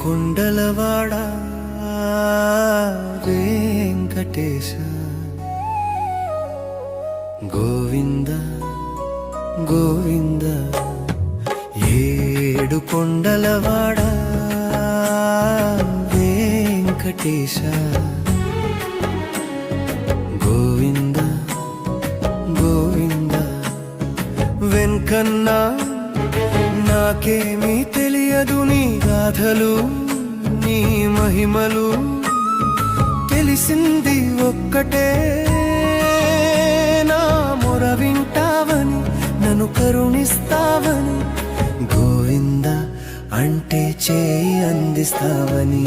కొండలవాడ వెంకటేశ గోవింద గోవింద ఏడు కొండలవాడ వెంకటేశ గోవింద గోవింద వెంకన్నా నాకేమీ తెలియదు నీ గాథలు నీ మహిమలు తెలిసింది ఒక్కటే నా మొర వింటావని నన్ను కరుణిస్తావని గోవింద అంటే చేయి అందిస్తావని